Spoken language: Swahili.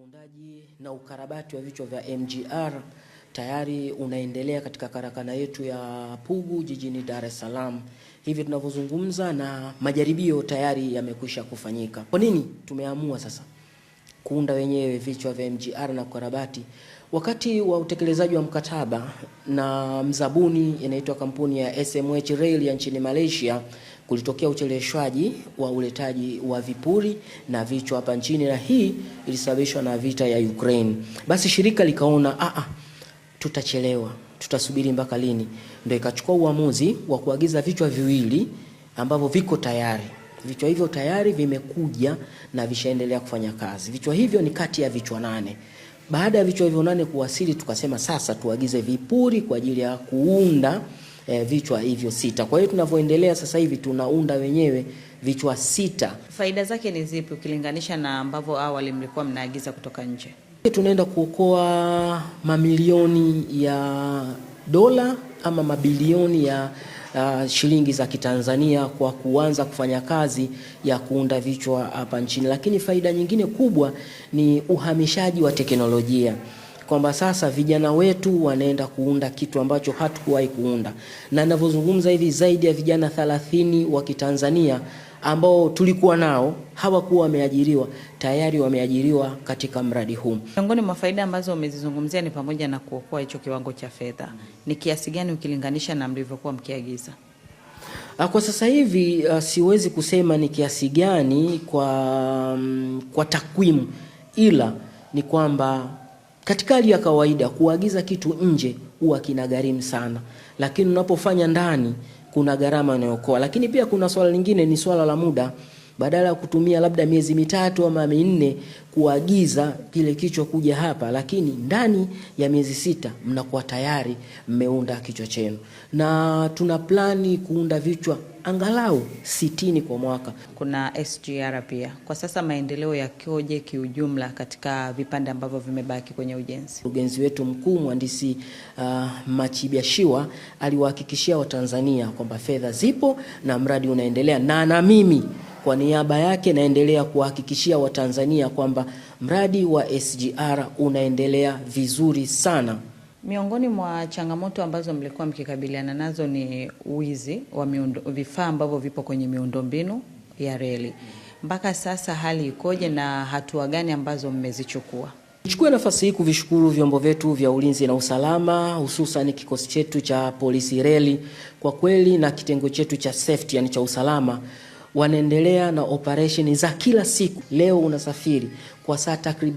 Uundaji na ukarabati wa vichwa vya MGR tayari unaendelea katika karakana yetu ya Pugu jijini Dar es Salaam. Hivi tunavyozungumza na majaribio tayari yamekwisha kufanyika. Kwa nini tumeamua sasa kuunda wenyewe vichwa vya MGR na ukarabati? Wakati wa utekelezaji wa mkataba na mzabuni inaitwa kampuni ya SMH Rail ya nchini Malaysia, kulitokea ucheleweshwaji wa uletaji wa vipuri na vichwa hapa nchini, na hii ilisababishwa na vita ya Ukraine. Basi shirika likaona tutachelewa, tutasubiri mpaka lini? Ndio ikachukua uamuzi wa kuagiza vichwa viwili ambavyo viko tayari. Vichwa hivyo tayari vimekuja na vishaendelea kufanya kazi. Vichwa hivyo ni kati ya vichwa 8. Baada ya vichwa hivyo 8 kuwasili, tukasema sasa tuagize vipuri kwa ajili ya kuunda vichwa hivyo 6. Kwa hiyo tunavyoendelea sasa hivi tunaunda wenyewe vichwa 6. Faida zake ni zipi ukilinganisha na ambavyo awali mlikuwa mnaagiza kutoka nje? Tunaenda kuokoa mamilioni ya dola ama mabilioni ya shilingi za Kitanzania kwa kuanza kufanya kazi ya kuunda vichwa hapa nchini. Lakini faida nyingine kubwa ni uhamishaji wa teknolojia, kwamba sasa vijana wetu wanaenda kuunda kitu ambacho hatukuwahi kuunda. Na ninavyozungumza hivi zaidi ya vijana 30 wa Kitanzania ambao tulikuwa nao hawakuwa wameajiriwa, tayari wameajiriwa katika mradi huu. Miongoni mwa faida ambazo umezizungumzia ni pamoja na kuokoa hicho kiwango cha fedha. Ni kiasi gani ukilinganisha na mlivyokuwa mkiagiza? Kwa sasa hivi siwezi kusema ni kiasi gani kwa takwimu, ila ni kwamba katika hali ya kawaida kuagiza kitu nje huwa kinagharimu sana, lakini unapofanya ndani kuna gharama inayookoa. Lakini pia kuna swala lingine, ni swala la muda. Badala ya kutumia labda miezi 3 ama 4 kuagiza kile kichwa kuja hapa, lakini ndani ya miezi 6 mnakuwa tayari mmeunda kichwa chenu. Na tuna plani kuunda vichwa angalau 60 kwa mwaka. Kuna SGR pia. Kwa sasa maendeleo yakoje kiujumla katika vipande ambavyo vimebaki kwenye ujenzi? Mkurugenzi wetu mkuu mhandisi Machibiashiwa aliwahakikishia Watanzania kwamba fedha zipo na mradi unaendelea, na mimi kwa niaba yake naendelea kuhakikishia Watanzania kwamba mradi wa SGR unaendelea vizuri sana. Miongoni mwa changamoto ambazo mlikuwa mkikabiliana nazo ni uwizi wa vifaa ambavyo vipo kwenye miundombinu ya reli. Mpaka sasa hali ikoje na hatua gani ambazo mmezichukua? Nichukue nafasi hii kuvishukuru vyombo vyetu vya ulinzi na usalama, hususan kikosi chetu cha polisi reli kwa kweli, na kitengo chetu cha safety, yani cha usalama. Wanaendelea na operation za kila siku. Leo unasafiri kwa saa takriban